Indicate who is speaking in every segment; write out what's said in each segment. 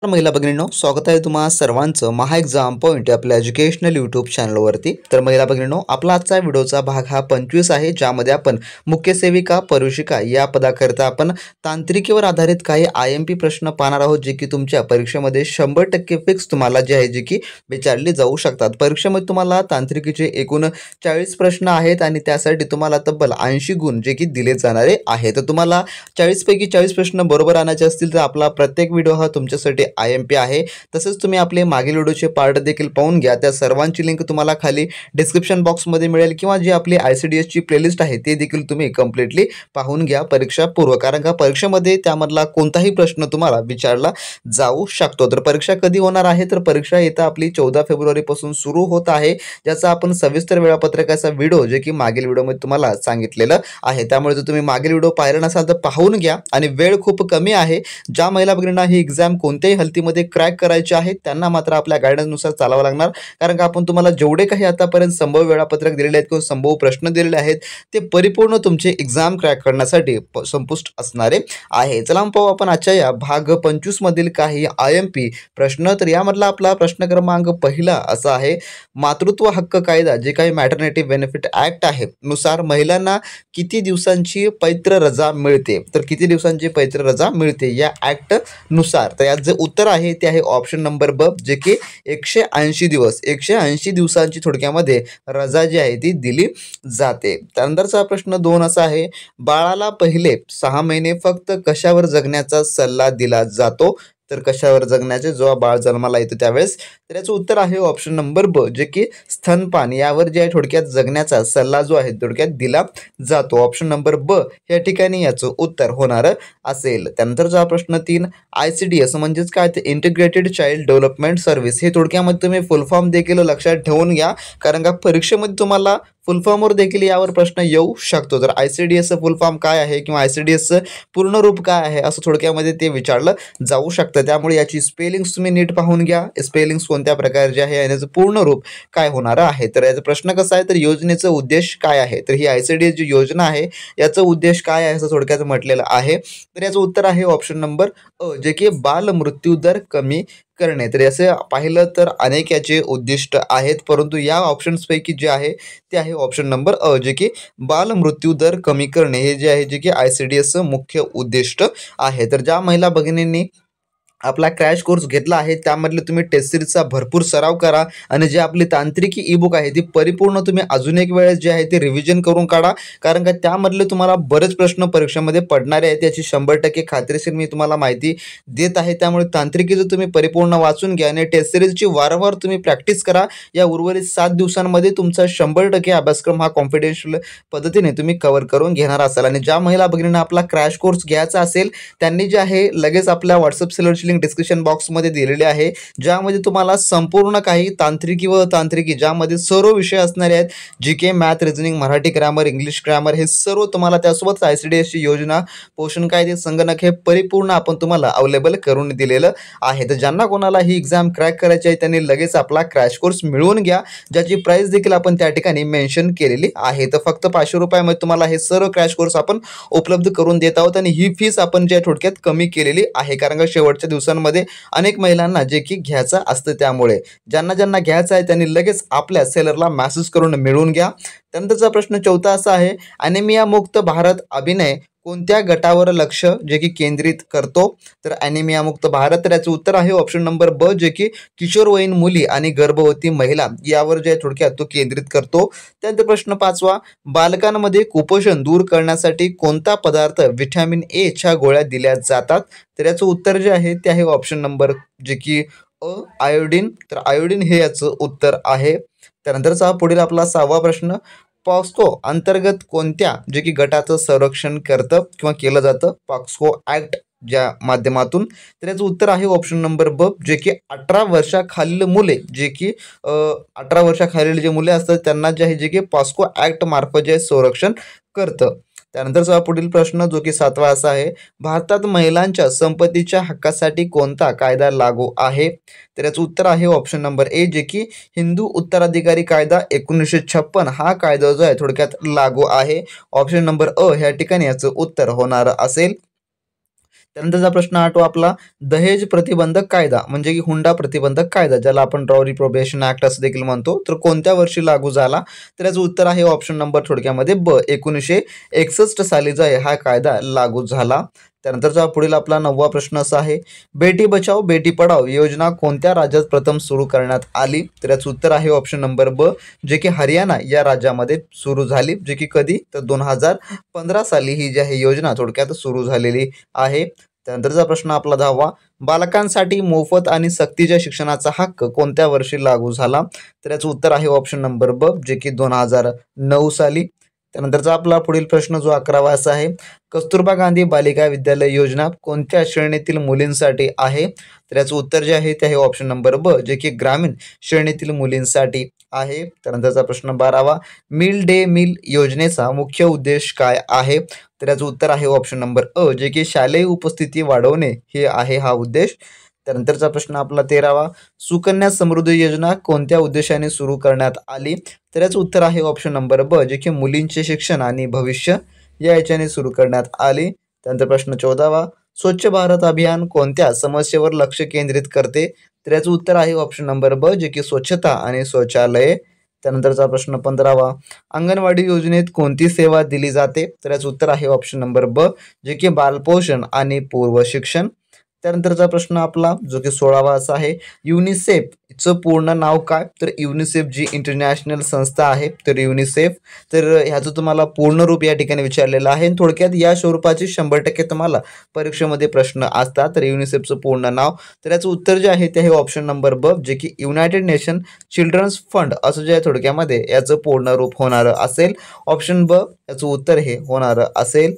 Speaker 1: तर महिला भगिनींनो, स्वागत आहे तुम्हा सर्वांचं महा एक्झाम पॉईंट या आपल्या एज्युकेशनल यूट्यूब चॅनलवरती. तर महिला भगिनींनो, आपला आजचा व्हिडिओचा भाग हा 25 आहे, ज्यामध्ये आपण मुख्य सेविका परिशिका या पदाकरता आपण तांत्रिकेवर आधारित काही IMP प्रश्न पाहणार आहोत, जे की तुमच्या परीक्षेमध्ये 100% फिक्स तुम्हाला जे आहे जे की विचारले जाऊ शकतात. परीक्षेमध्ये तुम्हाला तांत्रिकेचे एकूण 40 प्रश्न आहेत आणि त्यासाठी तुम्हाला तब्बल 80 गुण जे की दिले जाणारे आहेत. तर तुम्हाला 40 पैकी 40 प्रश्न बरोबर आणायचे असतील तर आपला प्रत्येक व्हिडिओ हा तुमच्यासाठी IMP आहे. तसेच तुम्ही आपले मागील व्हिडिओचे पार्ट देखील पाहून घ्या. त्या सर्वांची लिंक तुम्हाला खाली डिस्क्रिप्शन बॉक्समध्ये मिळेल किंवा जी आपली ICDS ची प्लेलिस्ट आहे ते देखील तुम्ही कंप्लीटली पाहून घ्या परीक्षापूर्व, कारण का परीक्षेमध्ये त्यामधला कोणताही प्रश्न तुम्हाला विचारला जाऊ शकतो. तर परीक्षा कधी होणार आहे? तर परीक्षा येता आपली 14 फेब्रुवारी पासून सुरू होत आहे, ज्याचा आपण सविस्तर वेळापत्रकाचा व्हिडिओ जे की मागील व्हिडिओमध्ये तुम्हाला सांगितलेलं आहे. त्यामुळे जर तुम्ही मागील व्हिडिओ पाहिला नसाल तर पाहून घ्या. आणि वेळ खूप कमी आहे. ज्या महिला भगिनींना ही एक्झाम कोणत्याही हलतीमध्ये क्रॅक करायचे आहे त्यांना मात्र आपल्या गायडन्सनुसार चालावं लागणार, कारण का आपण तुम्हाला जेवढे काही आतापर्यंत संभव वेळापत्रक दिलेले आहेत किंवा संभव प्रश्न दिलेले आहेत ते परिपूर्ण तुमचे एक्झाम क्रॅक करण्यासाठी संपुष्ट असणारे आहे. चला मग पाहू आपण आजच्या या भाग 25 मधील काही IMP प्रश्न. तर यामधला आपला प्रश्न क्रमांक पहिला असा आहे, मातृत्व हक्क कायदा जे काही मॅटर्निटी बेनिफिट ऍक्ट आहे नुसार महिलांना किती दिवसांची पैत्र रजा मिळते? तर किती दिवसांची पैत्र रजा मिळते या ऍक्ट नुसार? तर यात जे उत्तर आहे ते आहे ऑप्शन नंबर ब, जे की 180 दिवस. 180 दिवसांची थोडक्यामध्ये रजा जी आहे ती दिली जाते. त्यानंतरचा प्रश्न 2 असा आहे, बाळाला पहिले 6 महिने फक्त कशावर जगण्याचा सल्ला दिला जातो? तर कशावर जगण्याचे जेव्हा बाळ जन्माला येतो त्यावेळेस? तर याचं उत्तर आहे ऑप्शन नंबर ब, जे की स्तनपान यावर जे आहे थोडक्यात जगण्याचा सल्ला जो आहे थोडक्यात दिला जातो. ऑप्शन नंबर ब या ठिकाणी याचं उत्तर होणार असेल. त्यानंतरचा प्रश्न 3, ICDS म्हणजेच काय? ते इंटिग्रेटेड चाइल्ड डेव्हलपमेंट सर्व्हिस. हे थोडक्यामध्ये तुम्ही फुल फॉर्म देखील लक्षात ठेवून घ्या, कारण का परीक्षेमध्ये तुम्हाला फुल फॉर्मवर देखील यावर प्रश्न येऊ शकतो. तर ICDS फुल फॉर्म काय आहे किंवा ICDS पूर्ण रूप काय आहे असं थोडक्यामध्ये ते विचारलं जाऊ शकतं. त्यामुळे याची स्पेलिंग्स तुम्ही नीट पाहून घ्या. स्पेलिंग्स कोणत्या प्रकारचे आहे आणि याचं पूर्ण रूप काय होणार आहे? तर याचा प्रश्न कसा आहे, तर योजनेचा उद्देश काय आहे? तर ही ICDS जी योजना आहे याचा उद्देश काय आहे असं थोडक्यात म्हटलेलं आहे. तर याचं उत्तर आहे ऑप्शन नंबर अ, जे की बाल मृत्यू दर कमी करणे. तर असे पाहिलं तर अनेक याचे उद्दिष्ट आहेत, परंतु या ऑप्शन्सपैकी जे आहे ते आहे ऑप्शन नंबर अ, जे की बाल मृत्यू दर कमी करणे. हे जे आहे जे की ICDS मुख्य उद्दिष्ट आहे. तर ज्या महिला भगिनींनी आपला क्रॅश कोर्स घेतला आहे त्यामधले तुम्ही टेस्ट सिरीजचा भरपूर सराव करा आणि जे आपली तांत्रिकी ई बुक आहे ती परिपूर्ण तुम्ही अजून एक वेळेस जे आहे ते रिव्हिजन करून काढा, कारण का त्यामधले तुम्हाला बरेच प्रश्न परीक्षेमध्ये पडणारे आहेत. याची 100% खात्रीशीर मी तुम्हाला माहिती देत आहे. त्यामुळे तांत्रिकीचं तुम्ही परिपूर्ण वाचून घ्या आणि टेस्ट सिरीजची वारंवार तुम्ही प्रॅक्टिस करा. या उर्वरित 7 दिवसांमध्ये तुमचा 100% अभ्यासक्रम हा कॉन्फिडेन्शियल पद्धतीने तुम्ही कव्हर करून घेणार असाल. आणि ज्या महिला भगिनींना आपला क्रॅश कोर्स घ्यायचा असेल त्यांनी जे आहे लगेच आपल्या व्हॉट्सअप सेलरची लिंक डिस्क्रिप्शन बॉक्समध्ये दिलेली आहे, ज्यामध्ये तुम्हाला संपूर्ण काही तांत्रिकी व तांत्रिकी ज्यामध्ये सर्व विषय असणारे आहेत, GK, math, reasoning, Marathi grammar, English grammar हे सर्व तुम्हाला, त्यासोबत ICDS ची योजना, पोषण कायदे, संगणक हे परिपूर्ण आपण तुम्हाला अवेलेबल करून दिलेलं आहे. तर ज्यांना कोणाला ही एक्झाम क्रॅक करायची आहे त्यांनी लगेच आपला क्रॅश कोर्स मिळवून घ्या, ज्याची प्राइस देखील आपण त्या ठिकाणी मेन्शन केलेली आहे. तर फक्त 500 रुपयामध्ये तुम्हाला हे सर्व क्रॅश कोर्स आपण उपलब्ध करून देत आहोत आणि ही फीस आपण जे थोडक्यात कमी केलेली आहे, कारण का शेवटच्या दिवसांमध्ये अनेक महिलांना जे की घ्यायचं असतं. त्यामुळे ज्यांना ज्यांना घ्यायचं आहे त्यांनी लगेच आपल्या सेलरला मेसेज करून मिळवून घ्या. त्यानंतरचा प्रश्न 4 असा आहे, ॲनिमिया मुक्त भारत अभिनय कोणत्या गटावर लक्ष जे की केंद्रित करतो? तर ॲनिमिया मुक्त भारत, तर याचं उत्तर आहे ऑप्शन नंबर ब, जे की किशोरवयीन मुली आणि गर्भवती महिला यावर जे थोडक्यात तो केंद्रित करतो. त्यानंतर प्रश्न 5वा, बालकांमध्ये कुपोषण दूर करण्यासाठी कोणता पदार्थ व्हिटॅमिन ए च्या गोळ्या दिल्या जातात? तर याचं उत्तर जे आहे ते आहे ऑप्शन नंबर जे की अ, आयोडीन. तर आयोडीन हे याचं उत्तर आहे. त्यानंतरचा पुढील आपला 6वा प्रश्न, पॉक्सो अंतर्गत कोणत्या जे की गटाचं संरक्षण करतं किंवा केलं जातं पॉक्सो ऍक्ट ज्या माध्यमातून? तर याचं उत्तर आहे ऑप्शन नंबर ब, जे की 18 वर्षाखालील मुले जे की 18 वर्षाखालील जे मुले असतात त्यांना जे आहे जे की पॉक्सो ऍक्ट मार्फत जे संरक्षण करतं. त्यानंतरचा पुढील प्रश्न जो की 7वा असा आहे, भारतात महिलांच्या संपत्तीच्या हक्कासाठी कोणता कायदा लागू आहे? तर याचं उत्तर आहे ऑप्शन नंबर ए, जे की हिंदू उत्तराधिकारी कायदा 1956 हा कायदा जो आहे थोडक्यात लागू आहे. ऑप्शन नंबर अ ह्या ठिकाणी याचं उत्तर होणार असेल. त्यानंतरचा प्रश्न आठवा आपला दहेज प्रतिबंधक कायदा म्हणजे की हुंडा प्रतिबंधक कायदा, ज्याला आपण डॉरी प्रोबेशन ऍक्ट असं देखील म्हणतो, तर कोणत्या वर्षी लागू झाला? तर याचं उत्तर आहे ऑप्शन नंबर थोडक्यामध्ये ब, 1961 साली जो आहे हा कायदा लागू झाला. त्यानंतरचा पुढील आपला 9वा प्रश्न असा आहे, बेटी बचाओ बेटी पढाओ योजना कोणत्या राज्यात प्रथम सुरू करण्यात आली? तर याचं उत्तर आहे ऑप्शन नंबर ब, जे की हरियाणा या राज्यामध्ये सुरू झाली, जे की कधी? तर 2015 साली ही जी आहे योजना थोडक्यात सुरू झालेली आहे. त्यानंतरचा प्रश्न आपला 10वा, बालकांसाठी मोफत आणि सक्तीच्या शिक्षणाचा हक्क कोणत्या वर्षी लागू झाला? तर याचं उत्तर आहे ऑप्शन नंबर ब, जे की 2009 साली. त्यानंतरचा आपला पुढील प्रश्न जो 11वा असा आहे, कस्तुरबा गांधी बालिका विद्यालय योजना कोणत्या श्रेणीतील मुलींसाठी आहे? तर याचं उत्तर जे आहे ते आहे ऑप्शन नंबर ब, जे की ग्रामीण श्रेणीतील मुलींसाठी आहे. त्यानंतरचा प्रश्न 12वा, मिड डे मील योजनेचा मुख्य उद्देश काय आहे? तर याचं उत्तर आहे ऑप्शन नंबर अ, जे की शालेय उपस्थिती वाढवणे हे आहे हा उद्देश. त्यानंतरचा प्रश्न आपला 13वा, सुकन्या समृद्धी योजना कोणत्या उद्देशाने सुरू करण्यात आली? तर याचं उत्तर आहे ऑप्शन नंबर ब, जे की मुलींचे शिक्षण आणि भविष्य या याच्याने सुरू करण्यात आली. त्यानंतर प्रश्न 14वा, स्वच्छ भारत अभियान कोणत्या समस्येवर लक्ष केंद्रित करते? तर याचं उत्तर आहे ऑप्शन नंबर ब, जे की स्वच्छता आणि शौचालये. त्यानंतरचा प्रश्न 15वा, अंगणवाडी योजनेत कोणती सेवा दिली जाते? तर याचं उत्तर आहे ऑप्शन नंबर ब, जे की बालपोषण आणि पूर्व शिक्षण. त्यानंतरचा प्रश्न आपला जो की 16वा असा आहे, युनिसेफचं पूर्ण नाव काय? तर युनिसेफ जी इंटरनॅशनल संस्था आहे, तर युनिसेफ, तर ह्याचं तुम्हाला पूर्ण रूप या ठिकाणी विचारलेलं आहे. थोडक्यात या स्वरूपाचे 100% तुम्हाला परीक्षेमध्ये प्रश्न असतात. तर युनिसेफचं पूर्ण नाव, तर याचं उत्तर जे आहे ते आहे ऑप्शन नंबर ब, जे की युनायटेड नेशन चिल्ड्रन्स फंड असं जे आहे थोडक्यामध्ये याचं पूर्ण रूप होणारं असेल. ऑप्शन ब याचं उत्तर हे होणारं असेल.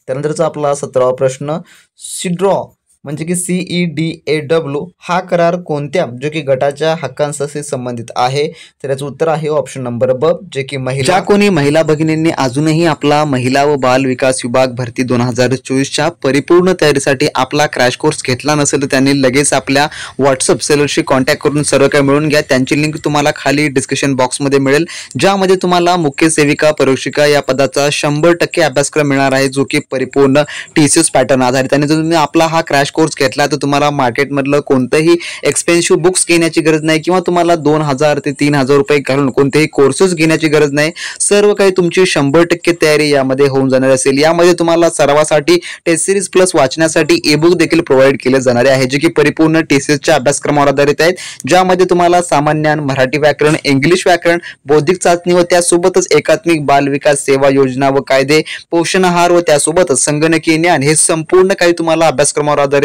Speaker 1: त्यानंतरचा आपला 17वा प्रश्न, सिड्रॉ म्हणजे की CEDAW हा करार कोणत्या जो की गटाच्या हक्कांशी संबंधित आहे? तर याचं उत्तर आहे ऑप्शन नंबर ब, जे की महिला. ज्या कोणी महिला भगिनींनी अजूनही आपला महिला व बाल विकास विभाग भरती 2024च्या परिपूर्ण तयारीसाठी आपला क्रॅश कोर्स घेतला नसेल तर त्यांनी लगेच आपल्या व्हॉट्सअप सेलरशी कॉन्टॅक्ट करून सर्व काही मिळून घ्या. त्यांची लिंक तुम्हाला खाली डिस्क्रिप्शन बॉक्समध्ये मिळेल, ज्यामध्ये तुम्हाला मुख्य सेविका परीक्षिका या पदाचा 100% अभ्यासक्रम मिळणार आहे, जो की परिपूर्ण TCS पॅटर्न आधारित. आणि जर तुम्ही आपला हा क्रॅश कोर्स घेतला तर तुम्हाला मार्केटमधलं कोणतंही एक्सपेन्सिव्ह बुक्स घेण्याची गरज नाही किंवा तुम्हाला 2000 ते 3000 रुपये घालून कोणतेही कोर्सेस घेण्याची गरज नाही. सर्व काही तुमची 100% तयारी यामध्ये होऊन जाणार असेल. यामध्ये तुम्हाला सरावासाठी टेस्ट सिरीज प्लस वाचण्यासाठी ई-बुक देखील प्रोव्हाइड केले जाणारे आहे, जे की परिपूर्ण TCSच्या अभ्यासक्रमावर आधारित आहेत, ज्यामध्ये तुम्हाला सामान्य ज्ञान, मराठी व्याकरण, इंग्लिश व्याकरण, बौद्धिक चाचणी व त्यासोबतच एकात्मिक बाल विकास सेवा योजना व कायदे, पोषण आहार व त्यासोबतच संगणकीय ज्ञान हे संपूर्ण काही तुम्हाला अभ्यासक्रमावर आधारित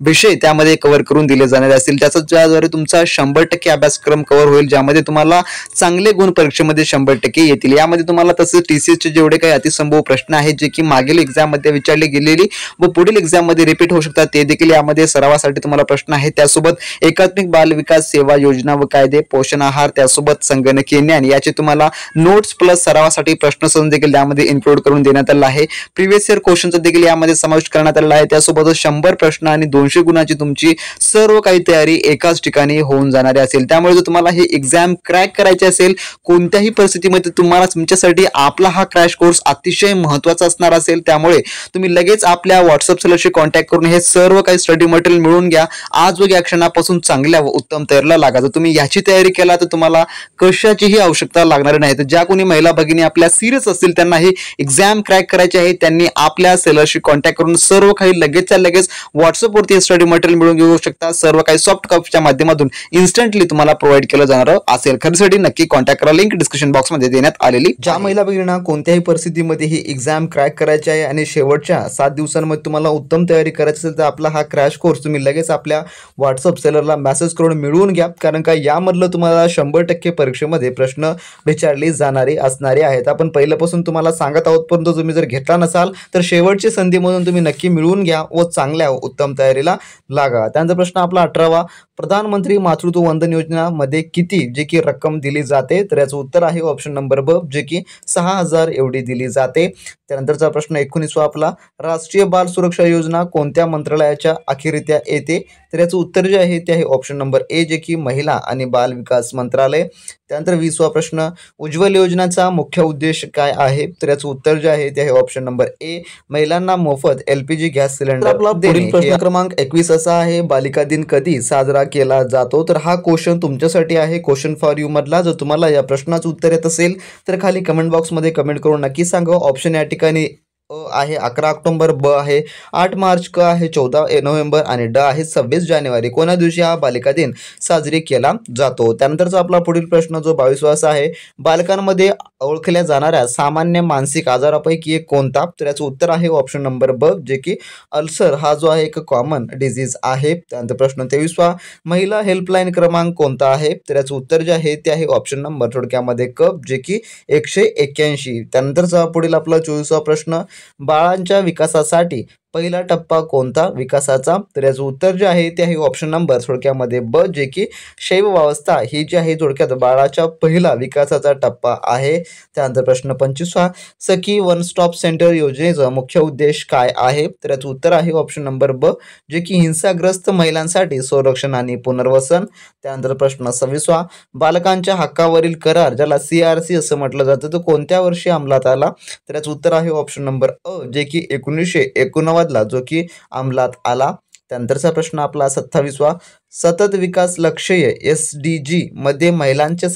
Speaker 1: विषय त्यामध्ये कव्हर करून दिले जाणार असतील. त्याचा ज्याद्वारे तुमचा 100% अभ्यासक्रम कव्हर होईल, ज्यामध्ये तुम्हाला चांगले गुण परीक्षेमध्ये 100% येतील. यामध्ये तुम्हाला तसंच TCSचे जेवढे काही अतिसंभव प्रश्न आहेत, जे की मागील एक्झाम मध्ये विचारले गेलेली व पुढील एक्झाम मध्ये रिपीट होऊ शकतात, ते देखील यामध्ये सरावासाठी तुम्हाला प्रश्न आहेत. त्यासोबत एकात्मिक बाल विकास सेवा योजना व कायदे, पोषण आहार, त्यासोबत संगणकीय ज्ञान याचे तुम्हाला नोट्स प्लस सरावासाठी प्रश्न देखील यामध्ये इन्क्लूड करून देण्यात आला आहे. प्रिव्हियस इयर क्वेश्चनचा देखील यामध्ये समावेश करण्यात आला आहे. त्यासोबत 100 प्रश्न आणि 200 गुणाची तुमची सर्व काही तयारी एकाच ठिकाणी होऊन जाणारी असेल. त्यामुळे जर तुम्हाला हे एक्झाम क्रॅक करायचे असेल कोणत्याही परिस्थितीमध्ये, तुम्हाला तुमच्यासाठी आपला हा क्रॅश कोर्स अतिशय महत्त्वाचा असणार असेल. त्यामुळे तुम्ही लगेच आपल्या व्हॉट्सअप सेलरशी कॉन्टॅक्ट करून हे सर्व काही स्टडी मटेरियल मिळवून घ्या. आज व या क्षणापासून चांगल्या व उत्तम तयारीला लागा. जर तुम्ही याची तयारी केला तर तुम्हाला कशाचीही आवश्यकता लागणार नाही. तर ज्या कोणी महिला भगिनी आपल्या सिरियस असतील, त्यांना ही एक्झाम क्रॅक करायची आहे, त्यांनी आपल्या सेलरशी कॉन्टॅक्ट करून सर्व काही लगेचच्या लगेच व्हॉट्सअपवरती स्टडी मटेरियल मिळवून घेऊ शकता. सर्व काही सॉफ्ट कॉपीच्या माध्यमातून इन्स्टंटली तुम्हाला प्रोव्हाइड केलं जाणार असेल. खरेदीसाठी नक्की कॉन्टॅक्ट करा, लिंक डिस्क्रिप्शन बॉक्समध्ये देण्यात आलेली. ज्या महिला भगिनींना कोणत्याही परिस्थितीमध्ये ही एक्झाम क्रॅक करायची आहे आणि शेवटच्या 7 दिवसांमध्ये तुम्हाला उत्तम तयारी करायची असेल, तर आपला हा क्रॅश कोर्स तुम्ही लगेच आपल्या व्हॉट्सअप सेलरला मेसेज करून मिळवून घ्या. कारण का यामधलं तुम्हाला 100% परीक्षेमध्ये प्रश्न विचारले जाणारे असणारे आहेत. आपण पहिल्यापासून तुम्हाला सांगत आहोत, परंतु तुम्ही जर घेतला नसाल तर शेवटची संधीमधून तुम्ही नक्की मिळवून घ्या व चांगल्या उत्तम तयारीला लागा. त्यानंतर प्रश्न आपला 18वा, प्रधानमंत्री मातृत्व वंदन योजना मध्ये किती जे की रक्कम दिली जाते? तर याचं उत्तर आहे ऑप्शन नंबर ब, जे की 6000 एवढी दिली जाते. त्यानंतरचा प्रश्न 19वा आपला, राष्ट्रीय बाल सुरक्षा योजना कोणत्या मंत्रालयाच्या अखेरित्या येते? तर याचं उत्तर जे आहे ते आहे ऑप्शन नंबर ए, जे की महिला आणि बाल विकास मंत्रालय. त्यानंतर 20वा प्रश्न, उज्ज्वल योजनेचा मुख्य उद्देश काय आहे? तर याचं उत्तर जे आहे ते आहे ऑप्शन नंबर ए, महिलांना मोफत LPG गॅस सिलेंडर. आपला पुढील प्रश्न क्रमांक 21 असा आहे, बालिका दिन कधी साजरा केला जातो? तर हा क्वेश्चन तुमच्यासाठी आहे, क्वेश्चन फॉर यू मधला. जर तुम्हाला या प्रश्नाचं उत्तर येत असेल तर खाली कमेंट बॉक्समध्ये कमेंट करून नक्की सांगा. ऑप्शन या ठिकाणी अ आहे 11 ऑक्टोबर, ब आहे 8 मार्च, क आहे 14 नोव्हेंबर आणि ड आहे 26 जानेवारी. कोणत्या दिवशी हा बालिका दिन साजरी केला जातो? त्यानंतरचा आपला पुढील प्रश्न जो 22वा असा आहे, बालकांमध्ये ओळखल्या जाणाऱ्या सामान्य मानसिक आजारापैकी एक कोणता? तर याचं उत्तर आहे ऑप्शन नंबर ब, जे की अल्सर हा जो आहे एक कॉमन डिझीज आहे. त्यानंतर प्रश्न 23वा, महिला हेल्पलाईन क्रमांक कोणता आहे? तर याचं उत्तर जे आहे ते आहे ऑप्शन नंबर थोडक्यामध्ये क, जे की 181. त्यानंतरचा पुढील आपला 24वा प्रश्न, बाळांच्या विकासासाठी पहिला टप्पा कोणता विकासाचा? तर याचं उत्तर जे आहे ते आहे ऑप्शन नंबर थोडक्यामध्ये ब, जे की शैशवावस्था ही जी आहे थोडक्यात बाळाच्या पहिला विकासाचा टप्पा आहे. त्यानंतर प्रश्न 25वा, सखी वन स्टॉप सेंटर योजनेचा मुख्य उद्देश काय आहे? तर याचं उत्तर आहे ऑप्शन नंबर ब, जे की हिंसाग्रस्त महिलांसाठी संरक्षण आणि पुनर्वसन. त्यानंतर प्रश्न 26वा, बालकांच्या हक्कावरील करार ज्याला CRC असं म्हटलं जातं तो कोणत्या वर्षी अंमलात आला? तर याचं उत्तर आहे ऑप्शन नंबर अ, जे की 1989 जो की अंमलात आला. त्यानंतरचा प्रश्न आपला 27वा, सतत विकास लक्ष्य SDG मध्ये महिलांच्या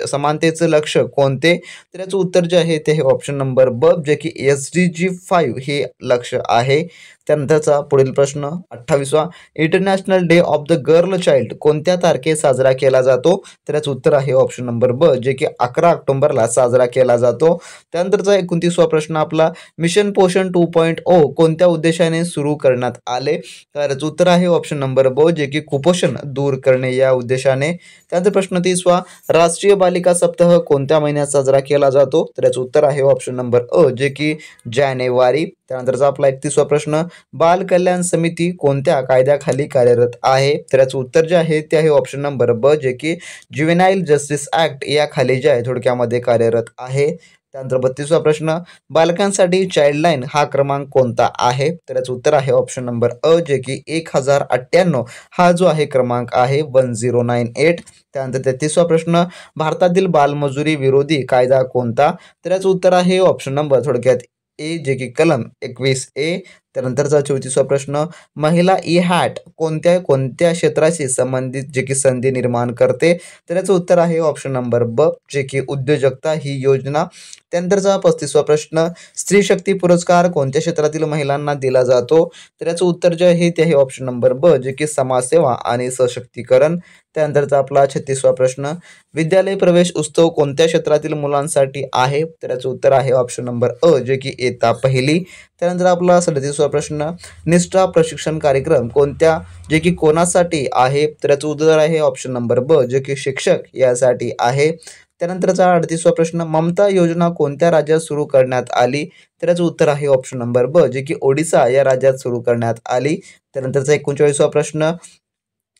Speaker 1: समानतेचं लक्ष्य कोणते? तर याचं उत्तर जे आहे ते ऑप्शन नंबर ब, जे की SDG 5 हे लक्ष्य आहे. त्यानंतरचा पुढील प्रश्न 28वा, International Day of the Girl Child कोणत्या तारखेस साजरा केला जातो? तर याचं उत्तर आहे ऑप्शन नंबर ब, जे की 11 ऑक्टोबरला साजरा केला जातो. त्यानंतरचा 29वा प्रश्न आपला, मिशन पोषण 2.0 कोणत्या उद्देशाने सुरू करण्यात आले? तर याचं उत्तर आहे ऑप्शन नंबर ब, जे की कुपोषण दूर करणे या उद्देशाने. त्यानंतर प्रश्न 30वा, राष्ट्रीय बालिका सप्ताह कोणत्या महिन्यात साजरा केला जातो? तर याचं उत्तर आहे ऑप्शन नंबर अ, जे की जानेवारी. त्यानंतरचा आपला 31वा प्रश्न, बाल कल्याण समिती कोणत्या कायद्याखाली कार्यरत आहे? तर याचं उत्तर जे आहे ते आहे ऑप्शन नंबर ब, जे की ज्युव्हेनाइल जस्टिस ऍक्ट या खाली जे आहे थोडक्यामध्ये कार्यरत आहे. त्यानंतर 32वा प्रश्न, बालकांसाठी चाइल्डलाईन हा क्रमांक कोणता आहे? तर याचं उत्तर आहे ऑप्शन नंबर अ, जे की 1098 हा जो आहे क्रमांक आहे 1098. त्यानंतर 33वा प्रश्न, भारतातील बालमजुरी विरोधी कायदा कोणता? तर याचं उत्तर आहे ऑप्शन नंबर थोडक्यात ए, जे की कलम 21A. त्यानंतरचा 34वा प्रश्न, महिला हॅट कोणत्या कोणत्या क्षेत्राशी संबंधित जे की संधी निर्माण करते? तर याचं उत्तर आहे ऑप्शन नंबर ब, जे की उद्योजकता ही योजना. त्यानंतरचा 35वा प्रश्न, स्त्री शक्ती पुरस्कार कोणत्या क्षेत्रातील महिलांना दिला जातो? तर याचं उत्तर जे आहे ते आहे ऑप्शन नंबर ब, जे की समाजसेवा आणि सशक्तीकरण. त्यानंतरचा आपला 36वा प्रश्न, विद्यालय प्रवेश उत्सव कोणत्या क्षेत्रातील मुलांसाठी आहे? तर याचं उत्तर आहे ऑप्शन नंबर अ, जे की इयत्ता पहिली. त्यानंतर आपला 37वा प्रश्न, निष्ठा प्रशिक्षण कार्यक्रम कोणत्या जे की कोणासाठी आहे? तर याचं उत्तर आहे ऑप्शन नंबर ब, जे की शिक्षक यासाठी आहे. त्यानंतरचा 38वा प्रश्न, ममता योजना कोणत्या राज्यात सुरू करण्यात आली? तर याचं उत्तर आहे ऑप्शन नंबर ब, जे की ओडिसा या राज्यात सुरू करण्यात आली. त्यानंतरचा 39वा प्रश्न,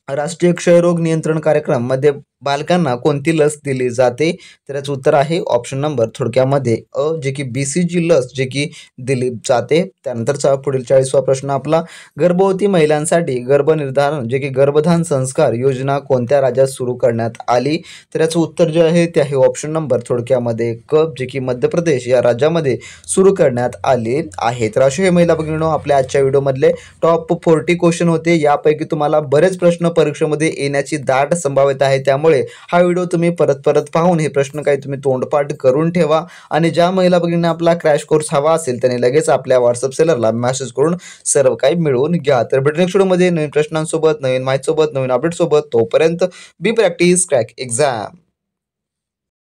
Speaker 1: राष्ट्रीय क्षयरोग नियंत्रण कार्यक्रम मध्ये बालकांना कोणती लस दिली जाते? तर याचं उत्तर आहे ऑप्शन नंबर थोडक्यामध्ये अ, जे की BCG लस जे की दिली जाते. त्यानंतरचा पुढील 40वा प्रश्न आपला, गर्भवती महिलांसाठी गर्भनिर्धारण जे की गर्भधान संस्कार योजना कोणत्या राज्यात सुरू करण्यात आली? तर याचं उत्तर जे आहे ते आहे ऑप्शन नंबर थोडक्यामध्ये क, जे की मध्य प्रदेश या राज्यामध्ये सुरू करण्यात आले आहे. तर असे हे महिला भगिनींनो आपल्या आजच्या व्हिडिओमधले टॉप 40 क्वेश्चन होते. यापैकी तुम्हाला बरेच प्रश्न परीक्षेमध्ये येण्याची दाट संभाव्यता आहे. त्यामुळे हा व्हिडिओ तुम्ही परत परत पाहून हे प्रश्न काही तुम्ही तोंडपाठ करून ठेवा. आणि ज्या महिला भगिनींना आपला क्रॅश कोर्स हवा असेल त्यांनी लगेच आपल्या व्हॉट्सअप सेलरला मेसेज करून सर्व काही मिळवून घ्या. तर भेटू नेक्स्ट व्हिडिओमध्ये नवीन प्रश्नांसोबत, नवीन माहितीसोबत, नवीन अपडेटसोबत. तोपर्यंत बी प्रॅक्टिस क्रॅक एक्झाम.